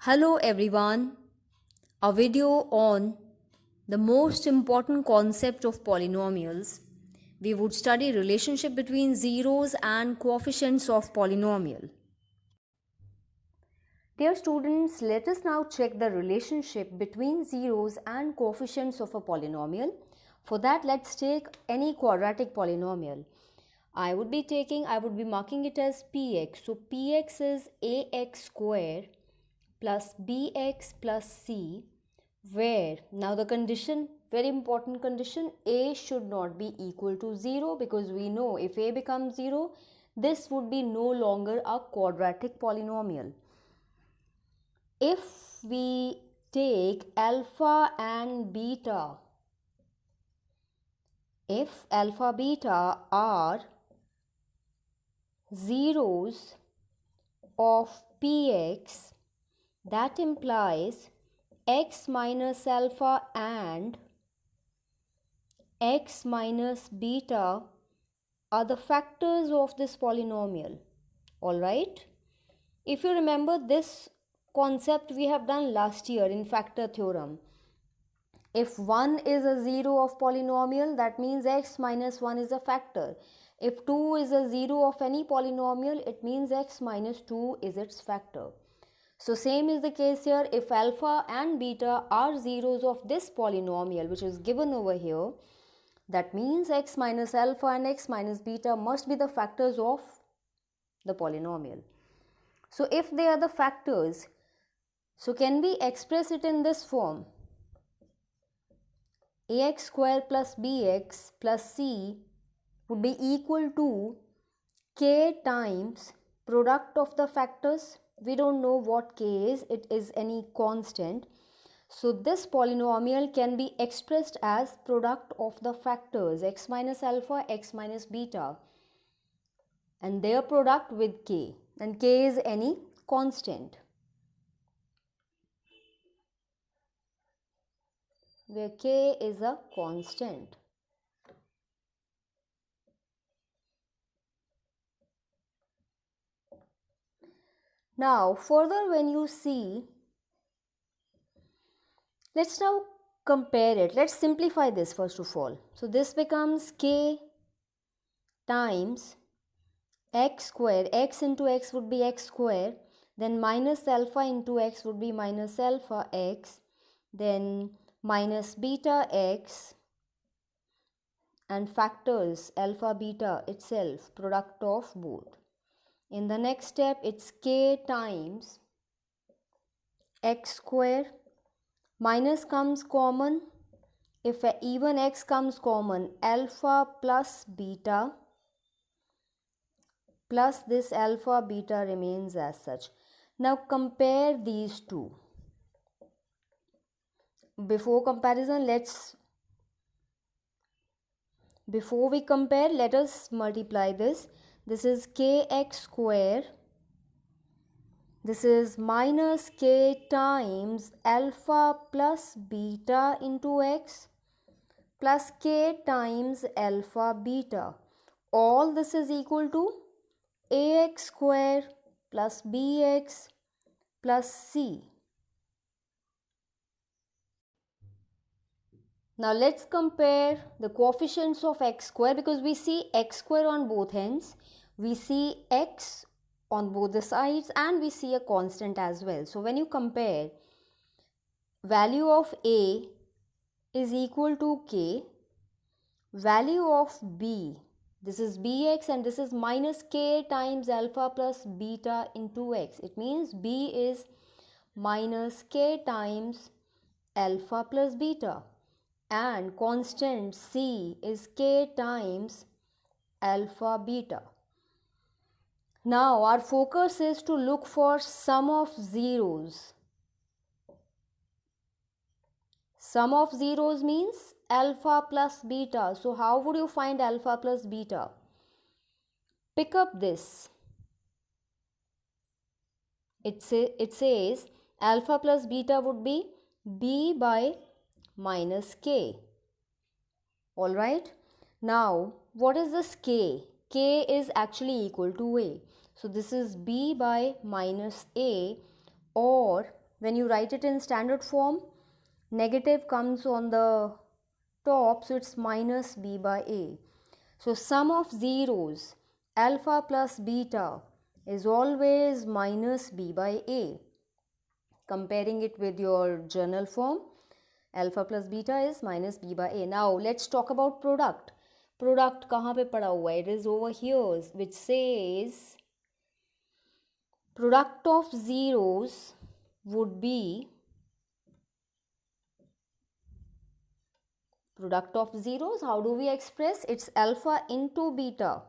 Hello everyone, a video on the most important concept of polynomials. We would study relationship between zeros and coefficients of polynomial. Dear students, let us now check the relationship between zeros and coefficients of a polynomial. For that, let's take any quadratic polynomial. I would be marking it as px. So px is ax square plus bx plus c, where now the condition, very important condition, a should not be equal to 0, because we know if a becomes 0, this would be no longer a quadratic polynomial. If we take alpha and beta, if alpha beta are zeros of px, that implies x minus alpha and x minus beta are the factors of this polynomial. Alright? If you remember, this concept we have done last year in factor theorem. If 1 is a 0 of polynomial, that means x minus 1 is a factor. If 2 is a 0 of any polynomial, it means x minus 2 is its factor. So same is the case here. If alpha and beta are zeros of this polynomial which is given over here, that means x minus alpha and x minus beta must be the factors of the polynomial. So if they are the factors, so can we express it in this form? Ax square plus bx plus c would be equal to k times product of the factors. We don't know what k is, it is any constant. So this polynomial can be expressed as product of the factors x minus alpha, x minus beta, and their product with k, and k is any constant, where k is a constant. Now further, when you see, let's now compare it. Let's simplify this first of all. So this becomes k times x square. X into x would be x square, then minus alpha into x would be minus alpha x, then minus beta x, and factors alpha beta itself, product of both. In the next step, it's k times x square, minus comes common. If even x comes common, alpha plus beta plus this alpha beta remains as such. Now compare these two. Before we compare, let us multiply this. This is kx square. This is minus k times alpha plus beta into x plus k times alpha beta. All this is equal to ax square plus bx plus c. Now let's compare the coefficients of x square, because we see x square on both ends. We see x on both the sides and we see a constant as well. So when you compare, value of a is equal to k, value of b, this is bx and this is minus k times alpha plus beta into x. It means b is minus k times alpha plus beta, and constant c is k times alpha beta. Now our focus is to look for sum of zeros. Sum of zeros means alpha plus beta. So how would you find alpha plus beta? Pick up this. It says alpha plus beta would be b by minus k. Alright. Now what is this k? K is actually equal to a. So this is b by minus a, or when you write it in standard form, negative comes on the top, so it's minus b by a. So sum of zeros, alpha plus beta, is always minus b by a. Comparing it with your journal form, alpha plus beta is minus b by a. Now let's talk about product. Product कहाँ पे पड़ा हुआ है? It is over here, which says product of zeros would be product of zeros. How do we express? It's alpha into beta.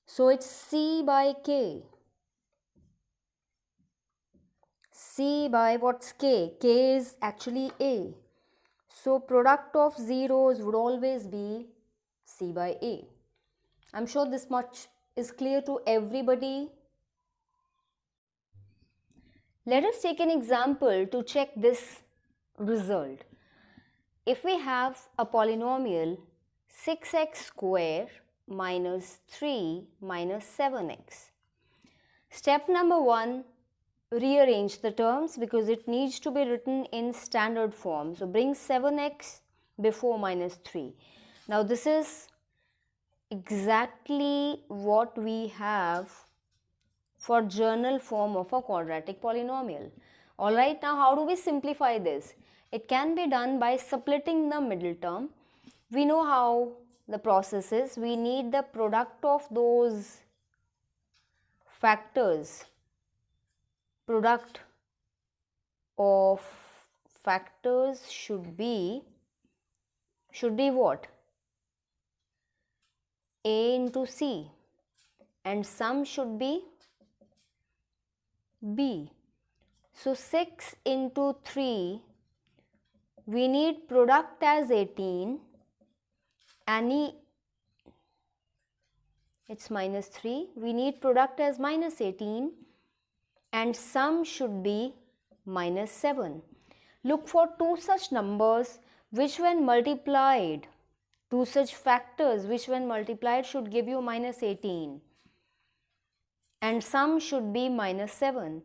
So it's C by K. C by what's K? K is actually A. So product of zeros would always be C by A. I'm sure this much is clear to everybody. Let us take an example to check this result. If we have a polynomial 6x square minus 3 minus 7x. Step number 1, rearrange the terms because it needs to be written in standard form. So bring 7x before minus 3. Now this is exactly what we have for journal form of a quadratic polynomial. Alright, now how do we simplify this? It can be done by splitting the middle term. We know how the process is. We need the product of those factors. Product of factors should be what? A into C, and sum should be B. So 6 into 3, we need product as 18, it's minus 3, we need product as minus 18 and sum should be minus 7. Look for two such numbers which when multiplied, two such factors which when multiplied should give you minus 18 and sum should be minus 7.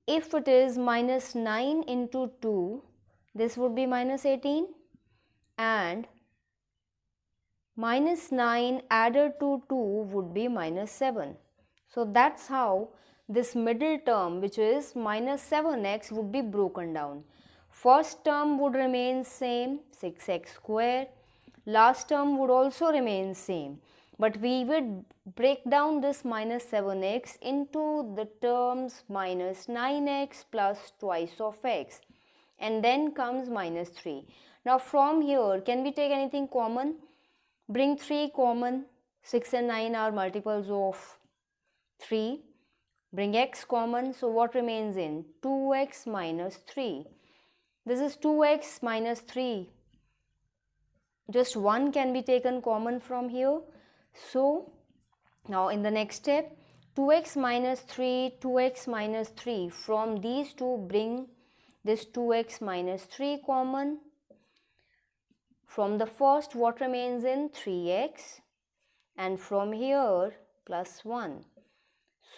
If it is minus 9 into 2, this would be minus 18 and minus 9 added to 2 would be minus 7. So that's how this middle term, which is minus 7x, would be broken down. First term would remain same, 6x square. Last term would also remain same. But we would break down this minus 7x into the terms minus 9x plus twice of x. And then comes minus 3. Now from here, can we take anything common? Bring 3 common. 6 and 9 are multiples of 3. Bring x common. So what remains in? 2x minus 3. This is 2x minus 3. Just 1 can be taken common from here. So now in the next step, 2x minus 3, 2x minus 3. From these two, bring this 2x minus 3 common. From the first, what remains in? 3x. And from here, plus 1.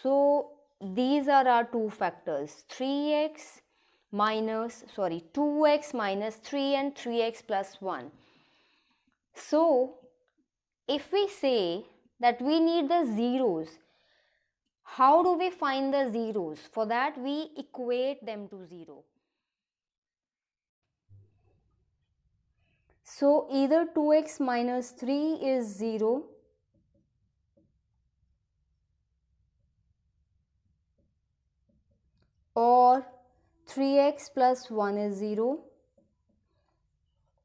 So these are our two factors, 2x minus 3 and 3x plus 1. So if we say that we need the zeros, how do we find the zeros? For that, we equate them to 0. So either 2x minus 3 is 0 or 3x plus 1 is 0,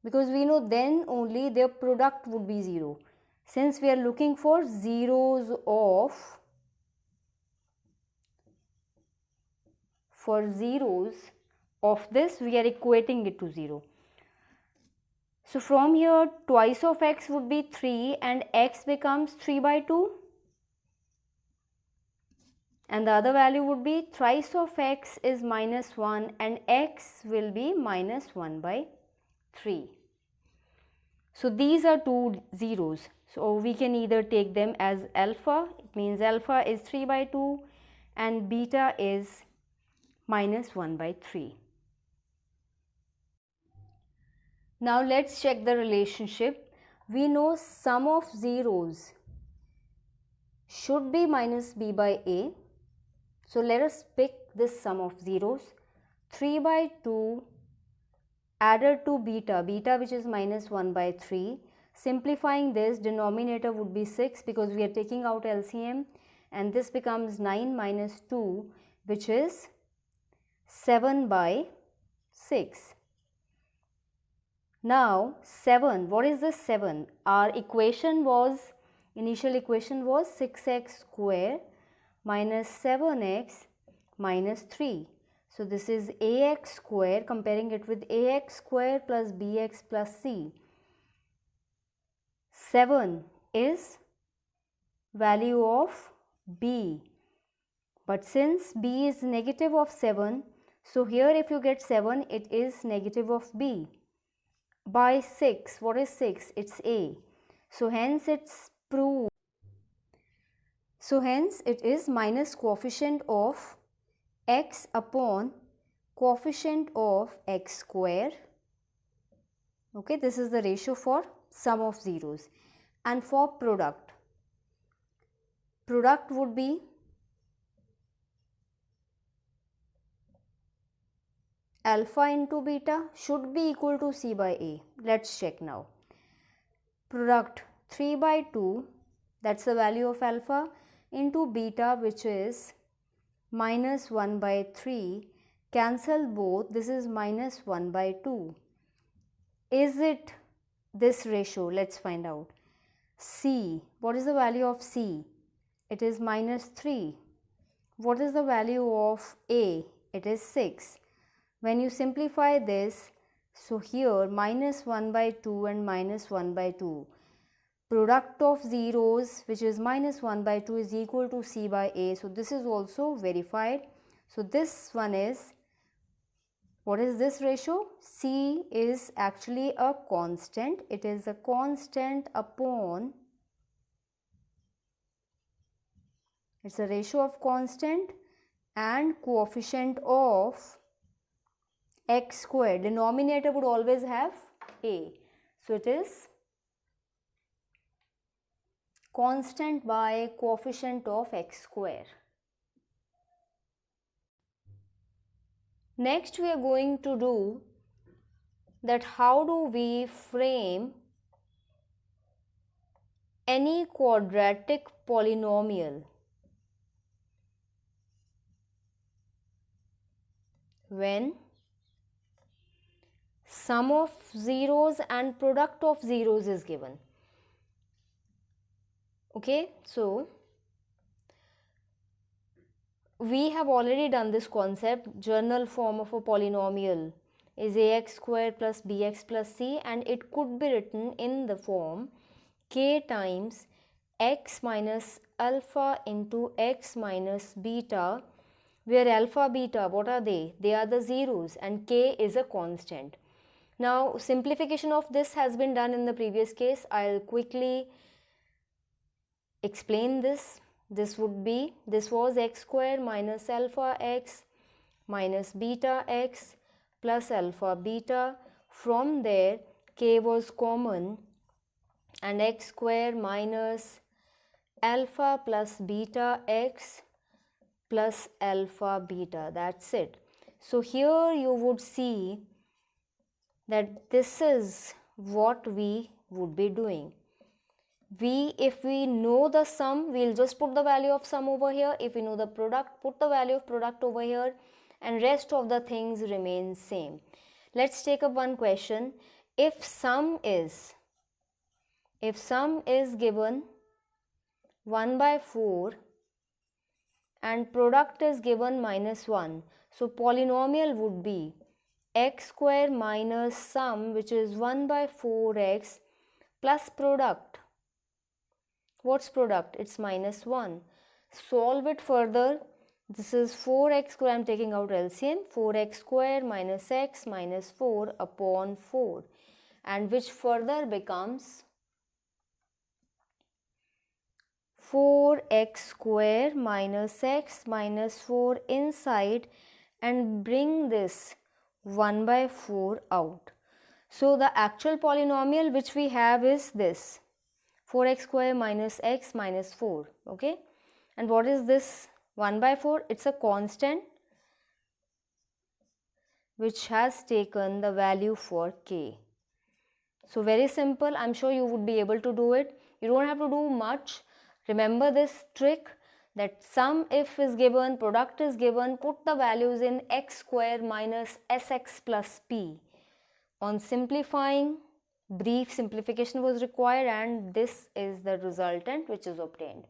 because we know then only their product would be 0. Since we are looking for zeros of, this, we are equating it to 0. So from here, twice of x would be 3 and x becomes 3 by 2. And the other value would be thrice of x is minus 1 and x will be minus 1 by 3. So these are two zeros. So we can either take them as alpha, it means alpha is 3 by 2 and beta is minus 1 by 3. Now let's check the relationship. We know sum of zeros should be minus b by a. So let us pick this sum of zeros. 3 by 2 added to beta, beta which is minus 1 by 3. Simplifying this, denominator would be 6 because we are taking out LCM, and this becomes 9 minus 2 which is 7 by 6. Now 7, what is this 7? Our initial equation was 6x square minus 7x minus 3. So this is ax square, comparing it with ax square plus bx plus c. 7 is value of b, but since b is negative of 7, so here if you get 7, it is negative of b. By 6, what is 6? It's a. So hence it's proved. So hence it is minus coefficient of x upon coefficient of x square. Okay, this is the ratio for sum of zeros. And for product would be alpha into beta should be equal to c by a. Let's check now. Product 3 by 2, that's the value of alpha, into beta which is minus 1 by 3. Cancel both, this is minus 1 by 2. Is it this ratio? Let's find out. C, what is the value of c? It is minus 3. What is the value of a? It is 6. When you simplify this, so here minus 1 by 2 and minus 1 by 2. Product of zeros which is minus 1 by 2 is equal to c by a. So this is also verified. So this one is, what is this ratio? C is actually a constant. It is a constant upon, it's a ratio of constant and coefficient of x square. Denominator would always have a. So it is constant by coefficient of x square. Next we are going to do that how do we frame any quadratic polynomial when sum of zeros and product of zeros is given. Okay, so we have already done this concept. General form of a polynomial is ax square plus bx plus c, and it could be written in the form k times x minus alpha into x minus beta, where alpha, beta, what are they? They are the zeros and k is a constant. Now simplification of this has been done in the previous case. I'll quickly explain this. This was x square minus alpha x minus beta x plus alpha beta. From there k was common, and x square minus alpha plus beta x plus alpha beta, that's it. So here you would see that this is what we would be doing. If we know the sum, we'll just put the value of sum over here. If we know the product, put the value of product over here, and rest of the things remain same. Let's take up one question. If sum is given 1 by 4 and product is given minus 1, so polynomial would be x square minus sum which is 1 by 4x plus product. What's product? It's minus 1. Solve it further. This is 4x square, I'm taking out LCM, 4x square minus x minus 4 upon 4, and which further becomes 4x square minus x minus 4 inside, and bring this 1 by 4 out. So the actual polynomial which we have is this 4x square minus x minus 4. Okay, and what is this 1 by 4? It's a constant which has taken the value for k. So very simple, I'm sure you would be able to do it. You don't have to do much. Remember this trick that sum if is given, product is given, put the values in x square minus sx plus p. On simplifying, brief simplification was required and this is the resultant which is obtained.